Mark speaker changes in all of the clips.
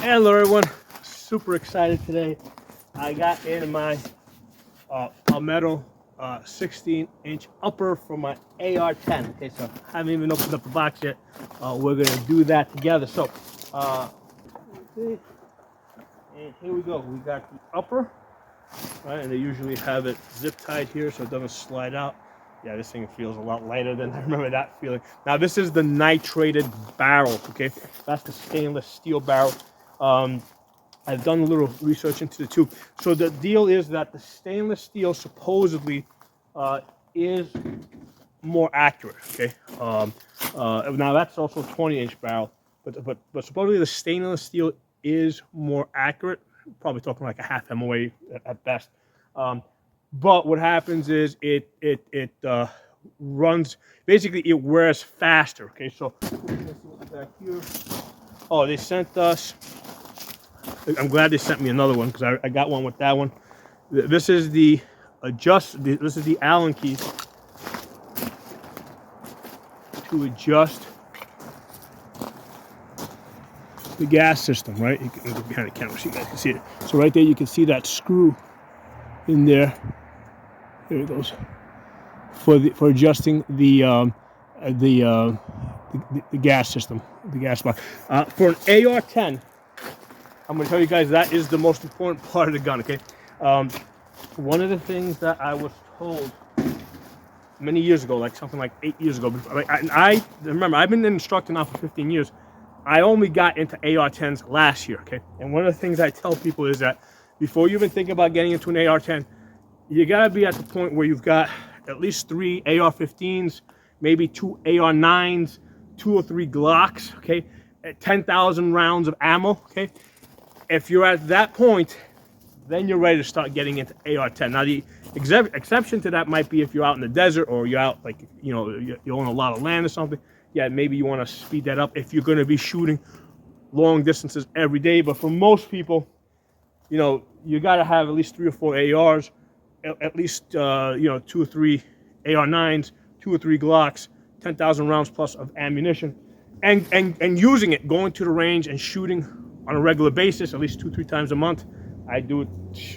Speaker 1: Hello everyone, super excited today. I got in my Palmetto 16-inch upper for my AR-10. Okay, so I haven't even opened up the box yet. We're gonna do that together. So, and here we go. We got the upper, right? And they usually have it zip tied here so it doesn't slide out. Yeah, this thing feels a lot lighter than I remember that feeling. Now this is the nitrated barrel. Okay, that's the stainless steel barrel. I've done a little research into the tube. So the deal is that the stainless steel supposedly is more accurate. Okay. Now that's also a 20-inch barrel, but supposedly the stainless steel is more accurate. Probably talking like a half MOA at best. But what happens is it runs, basically it wears faster. Okay. So back here. Oh, they sent us. I'm glad they sent me another one because I got one with that one. This is the this is the Allen key to adjust the gas system, right? You can go behind the camera so you guys can see it. So right there you can see that screw in there. There it goes. For adjusting the gas system, the gas box. For an AR-10, I'm going to tell you guys that is the most important part of the gun, okay? One of the things that I was told many years ago, like something like 8 years ago, I remember, I've been instructing now for 15 years. I only got into AR-10s last year, okay? And one of the things I tell people is that before you even think about getting into an AR-10, you got to be at the point where you've got at least 3 AR-15s, maybe 2 AR-9s, 2 or 3 Glocks, okay? 10,000 rounds of ammo, okay? If you're at that point, then you're ready to start getting into AR-10. Now, the exception to that might be if you're out in the desert or you're out, like, you know, you own a lot of land or something. Yeah, maybe you want to speed that up if you're going to be shooting long distances every day. But for most people, you know, you got to have at least 3 or 4 ARs, at least, you know, 2 or 3 AR-9s, 2 or 3 Glocks, 10,000 rounds plus of ammunition, and using it, going to the range and shooting on a regular basis, at least 2-3 times a month. I do it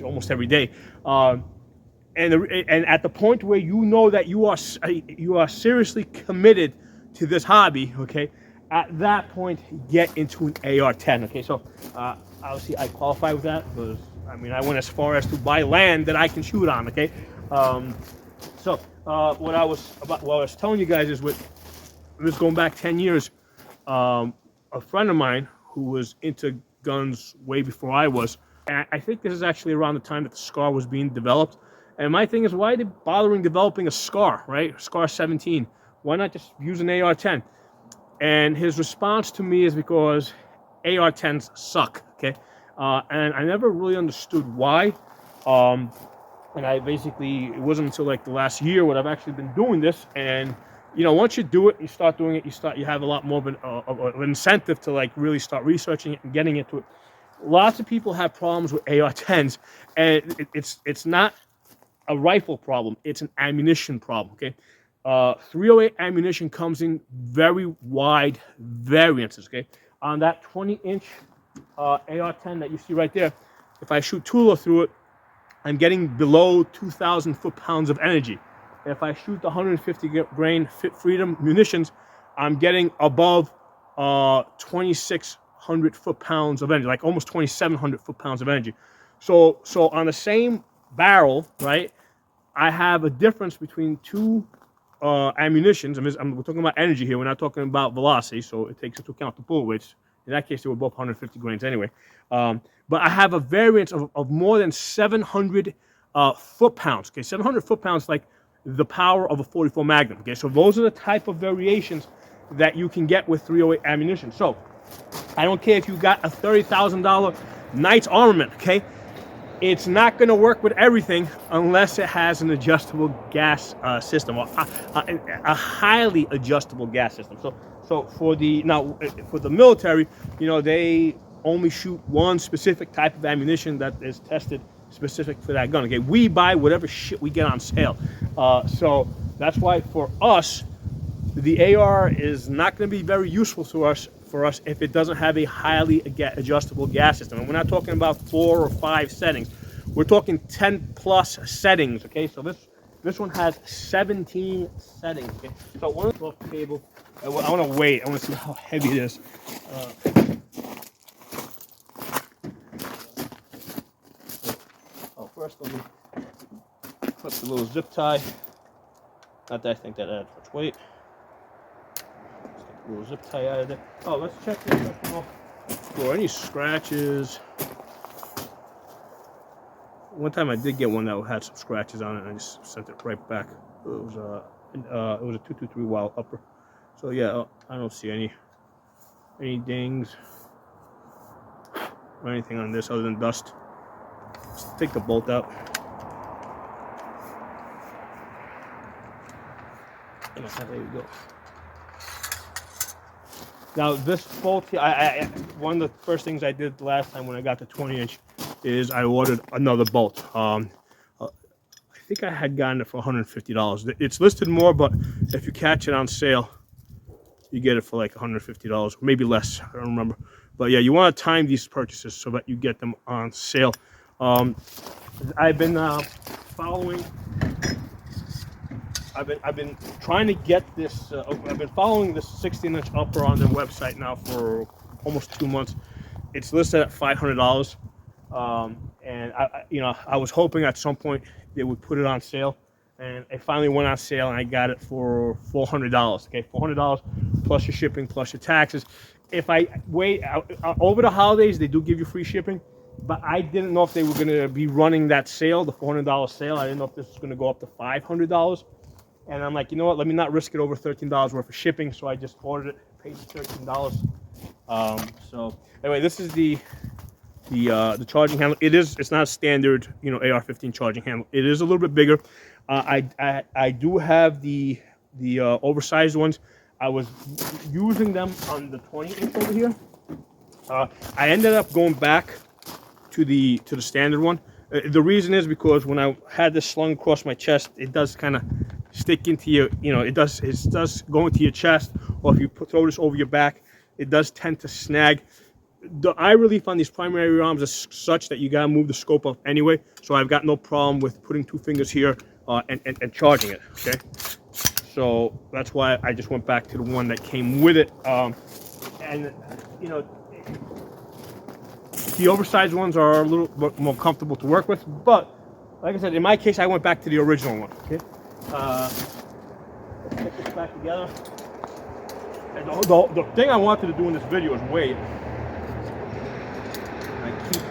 Speaker 1: almost every day. And at the point where you know that you are seriously committed to this hobby, okay, at that point, get into an AR-10, okay? So obviously I qualify with that because, I mean, I went as far as to buy land that I can shoot on, okay? What I was telling you guys is this going back 10 years, a friend of mine who was into guns way before I was. And I think this is actually around the time that the SCAR was being developed. And my thing is, why are they bothering developing a SCAR, right? SCAR 17. Why not just use an AR-10? And his response to me is because AR-10s suck, okay? And I never really understood why. And it wasn't until like the last year when I've actually been doing this. And you know, once you do it, you start doing it, you have a lot more of an incentive to like really start researching it and getting into it. Lots of people have problems with AR-10s, and it's not a rifle problem, it's an ammunition problem, okay? 308 ammunition comes in very wide variances, okay? On that 20-inch AR-10 that you see right there, if I shoot Tula through it, I'm getting below 2,000 foot-pounds of energy. If I shoot the 150 grain Freedom munitions, I'm getting above 2,600 foot-pounds of energy, like almost 2,700 foot-pounds of energy. So on the same barrel, right, I have a difference between two ammunitions. We're talking about energy here. We're not talking about velocity, so it takes into account the bullet weights. In that case, they were both 150 grains anyway. But I have a variance of more than 700 foot-pounds. Okay, 700 foot-pounds, like the power of a 44 Magnum. Okay, so those are the type of variations that you can get with 308 ammunition. So I don't care if you got a $30,000 Knight's armament, okay? It's not going to work with everything unless it has an adjustable gas system, or a highly adjustable gas system. So for the military, you know, they only shoot one specific type of ammunition that is tested specific for that gun. Okay, we buy whatever shit we get on sale. So that's why for us, the AR is not going to be very useful to us if it doesn't have a highly adjustable gas system. And we're not talking about 4 or 5 settings. We're talking 10 plus settings. Okay, so this one has 17 settings. Okay, so one off the table. I want to weigh it. I want to see how heavy it is. First, let me put the little zip tie. Not that I think that adds much weight. Let's get the little zip tie out of there. Oh, let's check this for any scratches. One time I did get one that had some scratches on it, and I just sent it right back. It was a 223 Wild upper. So yeah, I don't see any dings or anything on this other than dust. Let's take the bolt out. There you go. Now this bolt here, one of the first things I did last time when I got the 20-inch is I ordered another bolt. I think I had gotten it for $150. It's listed more, but if you catch it on sale, you get it for like $150, maybe less. I don't remember. But yeah, you want to time these purchases so that you get them on sale. I've been following. I've been trying to get this. I've been following this 16-inch upper on their website now for almost 2 months. It's listed at $500, and I was hoping at some point they would put it on sale, and it finally went on sale, and I got it for $400. Okay, $400 plus your shipping plus your taxes. If I wait over the holidays, they do give you free shipping. But I didn't know if they were going to be running that sale, the $400 sale. I didn't know if this was going to go up to $500. And I'm like, you know what? Let me not risk it over $13 worth of shipping. So I just ordered it, paid the $13. So anyway, this is the charging handle. It's not a standard, AR-15 charging handle. It is a little bit bigger. I do have the oversized ones. I was using them on the 20-inch over here. I ended up going back to the standard one. The reason is because when I had this slung across my chest, it does kind of stick into your, it does go into your chest, or if you throw this over your back, it does tend to snag. The eye relief on these primary arms is such that you gotta move the scope up anyway, so I've got no problem with putting 2 fingers here and charging it. Okay, so that's why I just went back to the one that came with it, and the oversized ones are a little bit more comfortable to work with, but like I said, in my case, I went back to the original one. Okay, let's get this back together. And the thing I wanted to do in this video is weigh it. I keep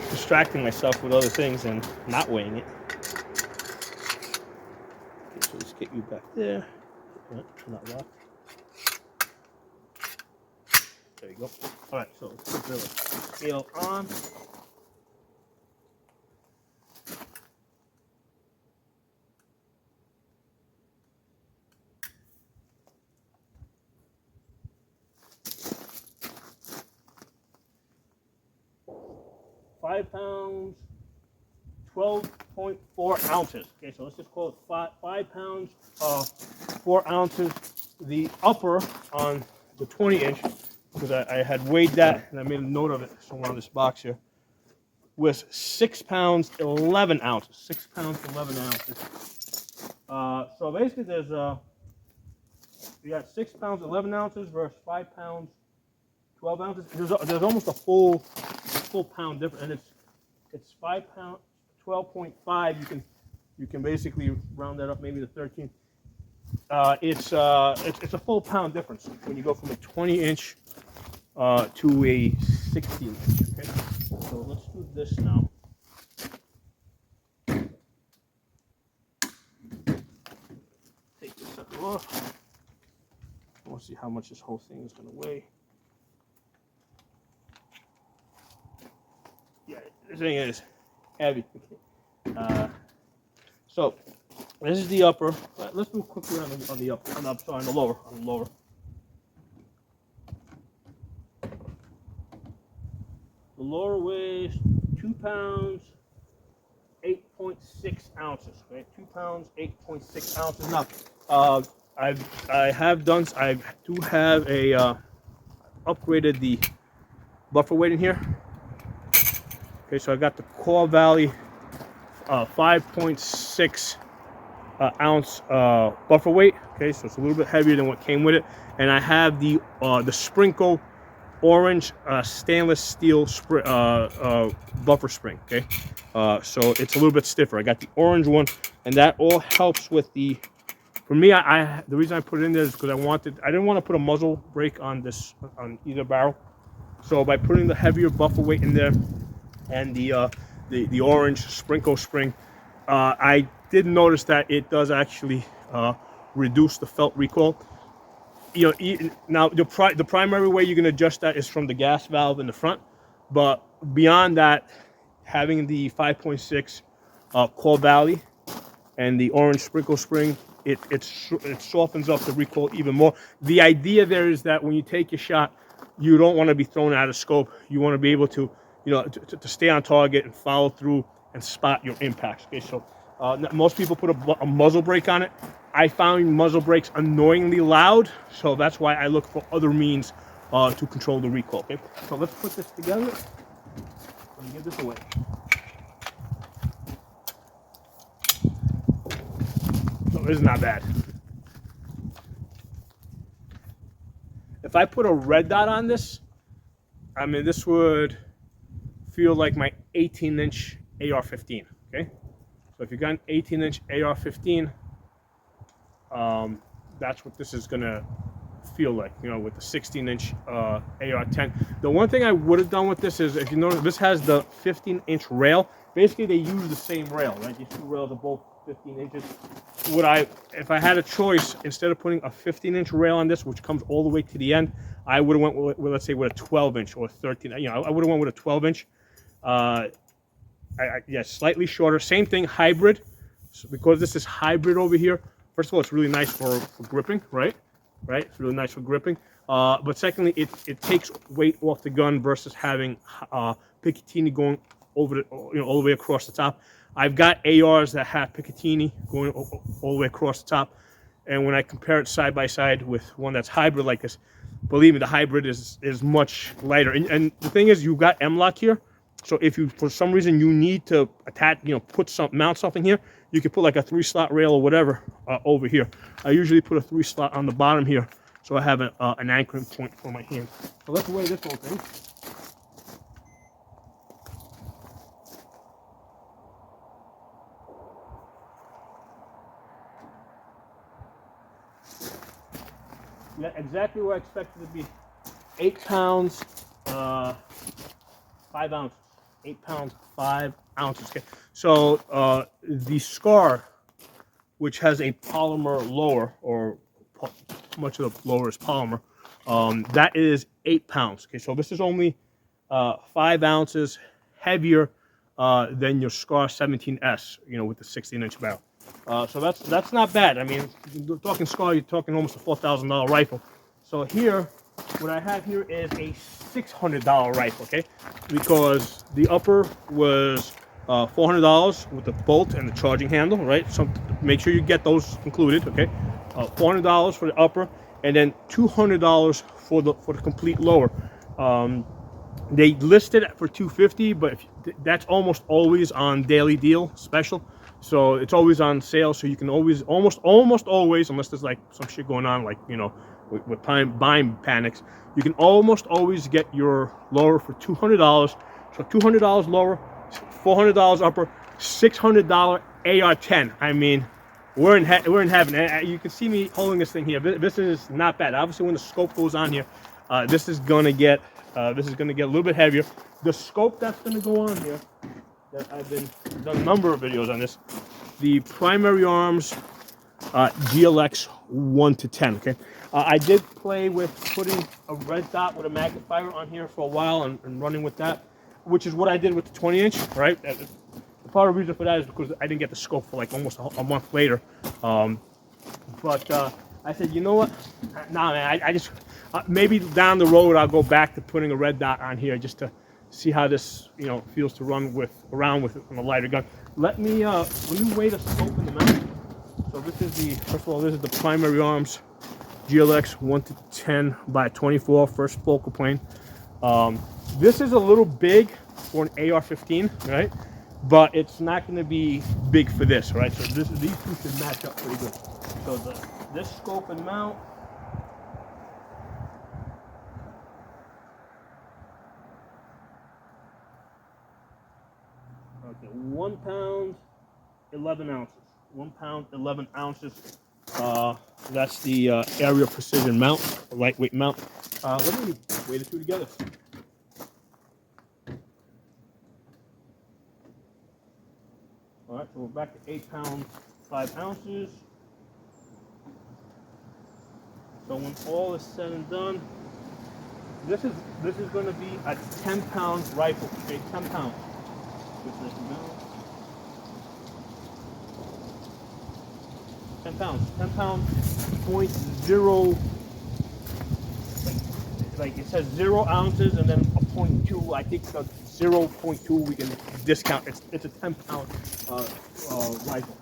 Speaker 1: distracting myself with other things and not weighing it. Okay, so let's get you back there. Not locked. There you go. All right, so let's put the scale on. £5, 12.4 ounces. Okay, so let's just call it 5 pounds, 4 ounces. The upper on the 20-inch, because I had weighed that and I made a note of it somewhere on this box here, was 6 pounds 11 ounces. 6 pounds 11 ounces. So basically, there's you got 6 pounds 11 ounces versus 5 pounds 12 ounces. There's almost a full pound difference, and it's 5 pounds 12.5. You can basically round that up maybe to 13. It's a full pound difference when you go from a 20-inch to a 16-inch. Okay, so let's do this now. Take this sucker off. I want to see how much this whole thing is going to weigh. Yeah, this thing is heavy. So this is the upper. Let's move quickly on the upper. On the lower. The lower weighs 2 pounds 8.6 ounces. Okay, 2 pounds 8.6 ounces. Now, I do have a upgraded the buffer weight in here. Okay, so I got the Core Valley 5.6 ounce buffer weight. Okay, so it's a little bit heavier than what came with it, and I have the Sprinkle orange stainless steel buffer spring. Okay, so it's a little bit stiffer. I got the orange one, and that all helps with the. For me, the reason I put it in there is because I didn't want to put a muzzle brake on either barrel. So by putting the heavier buffer weight in there and the orange Sprinkle spring, I did notice that it does actually reduce the felt recoil. You know, now the primary way you can adjust that is from the gas valve in the front, but beyond that, having the 5.6 Core Valley and the orange Sprinkle spring, it softens up the recoil even more. The idea there is that when you take your shot, you don't want to be thrown out of scope. You want to be able to, you know, to stay on target and follow through and spot your impacts. Okay, so most people put a muzzle brake on it. I found muzzle brakes annoyingly loud, so that's why I look for other means to control the recoil. Okay, so let's put this together. Let me give this away. So this is not bad. If I put a red dot on this, I mean, this would feel like my 18-inch AR-15. Okay, so if you got an 18-inch AR-15. That's what this is gonna feel like, you know, with the 16-inch AR-10. The one thing I would have done with this is, if you notice, this has the 15-inch rail. Basically, they use the same rail, right? These two rails are both 15 inches. If I had a choice, instead of putting a 15-inch rail on this, which comes all the way to the end, I would have went with, let's say, with a 12-inch or 13. You know, I would have went with a 12-inch. Yeah, slightly shorter. Same thing, hybrid. So because this is hybrid over here. First of all, it's really nice for gripping, right? Right, it's really nice for gripping. But secondly, it takes weight off the gun versus having Picatinny going over the, you know, all the way across the top. I've got ARs that have Picatinny going all the way across the top, and when I compare it side by side with one that's hybrid like this, believe me, the hybrid is much lighter. And the thing is, you've got M-lock here. So if you, for some reason, you need to attach, you know, mount something here, you can put like a 3-slot rail or whatever over here. I usually put a 3-slot on the bottom here, so I have an anchoring point for my hand. So let's weigh this whole thing. Yeah, exactly where I expected it to be. 8 pounds, 5 ounces. 8 pounds, 5 ounces. Okay. So the Scar, which has a polymer lower, or much of the lower is polymer, that is 8 pounds. Okay, so this is only 5 ounces heavier than your Scar 17S, you know, with the 16-inch barrel. So that's not bad. I mean, you're talking Scar, you're talking almost a $4,000 rifle. So here, what I have here is a $600 rifle, okay? Because the upper was $400 with the bolt and the charging handle, right? So make sure you get those included, okay? $400 for the upper, and then $200 for the complete lower. They listed it for $250, but that's almost always on daily deal special. So it's always on sale, so you can always, almost always, unless there's like some shit going on, like, you know, with buying panics, you can almost always get your lower for $200. So $200 lower, $400 upper, $600 AR-10. I mean, we're in heaven. You can see me holding this thing here. This is not bad. Obviously, when the scope goes on here, this is gonna get a little bit heavier. The scope that's gonna go on here, that I've done a number of videos on this. The primary arms, GLX 1 to 10. Okay, I did play with putting a red dot with a magnifier on here for a while and running with that, which is what I did with the 20-inch. Right. The part of the reason for that is because I didn't get the scope for like almost a month later. But I said, you know what? Nah, man. I just maybe down the road I'll go back to putting a red dot on here just to see how this, you know, feels to run around with it on a lighter gun. Let me weigh the scope in the mount. So this is the, first of all, this is the primary arms GLX 1-10 by 24 first focal plane. This is a little big for an AR-15, right? But it's not going to be big for this, right? So these two should match up pretty good. So this scope and mount. Okay, 1 pound, 11 ounces. 1 pound, 11 ounces. That's the Area Precision mount, a lightweight mount. Let me weigh the two together. All right, so we're back to 8 pounds, 5 ounces. So when all is said and done, this is going to be a 10-pound rifle. Okay, 10 pounds. Just let you know. 10 pounds. 10 pounds. 0.0. Like it says 0 ounces and then a 0.2. I think the 0.2 we can discount. It's a 10-pound rifle.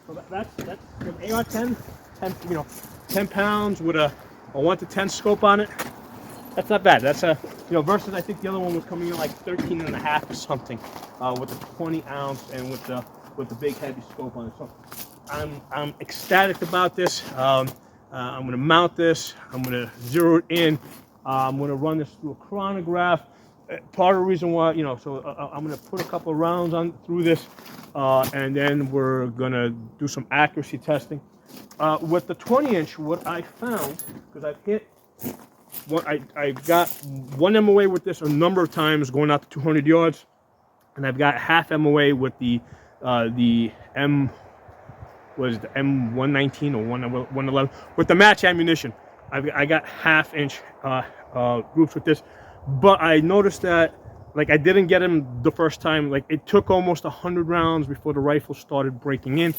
Speaker 1: So that's an AR-10. 10 pounds with a 1-10 scope on it. That's not bad. That's versus I think the other one was coming in like 13 and a half or something, with a 20 ounce and with the big heavy scope on it. So I'm ecstatic about this. I'm gonna mount this. I'm gonna zero it in. I'm gonna run this through a chronograph. Part of the reason why, so I'm gonna put a couple of rounds on through this, and then we're gonna do some accuracy testing. With the 20-inch, what I found, because I've hit, I got 1 MOA with this a number of times going out to 200 yards, and I've got half MOA with the M119 or 111 with the match ammunition. I got half-inch groups with this, but I noticed that like I didn't get him the first time. Like it took almost 100 rounds before the rifle started breaking in.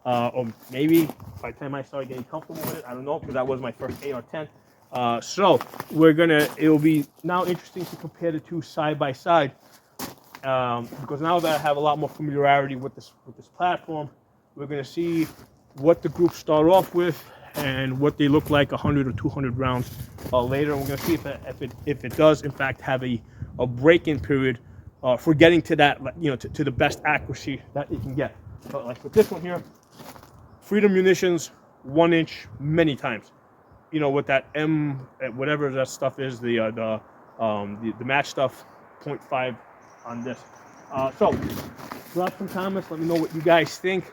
Speaker 1: Or maybe by the time I started getting comfortable with it, I don't know, because that was my first AR-10. So it'll be now interesting to compare the two side by side, because now that I have a lot more familiarity with this platform, we're gonna see what the groups start off with and what they look like 100 or 200 rounds later. And we're gonna see if it does in fact have a break-in period for getting to that, to the best accuracy that it can get. So like with this one here, Freedom Munitions, 1 inch many times. With that whatever that stuff is, the match stuff, 0.5 on this. So drop some comments. Let me know what you guys think.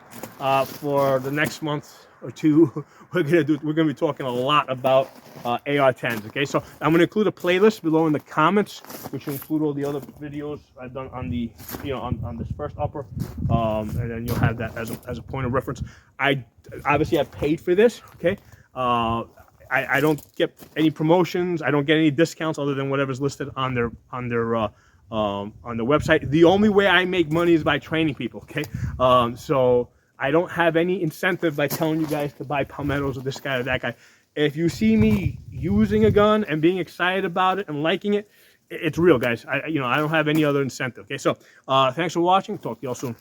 Speaker 1: For the next month or two, we're gonna be talking a lot about AR-10s. Okay, so I'm gonna include a playlist below in the comments, which will include all the other videos I've done on the on this first upper, and then you'll have that as a point of reference. I obviously have paid for this. Okay, I don't get any promotions. I don't get any discounts other than whatever's listed on their website. The only way I make money is by training people. Okay, so I don't have any incentive by telling you guys to buy Palmettos or this guy or that guy. If you see me using a gun and being excited about it and liking it, it's real, guys. I don't have any other incentive. Okay, so thanks for watching. Talk to y'all soon.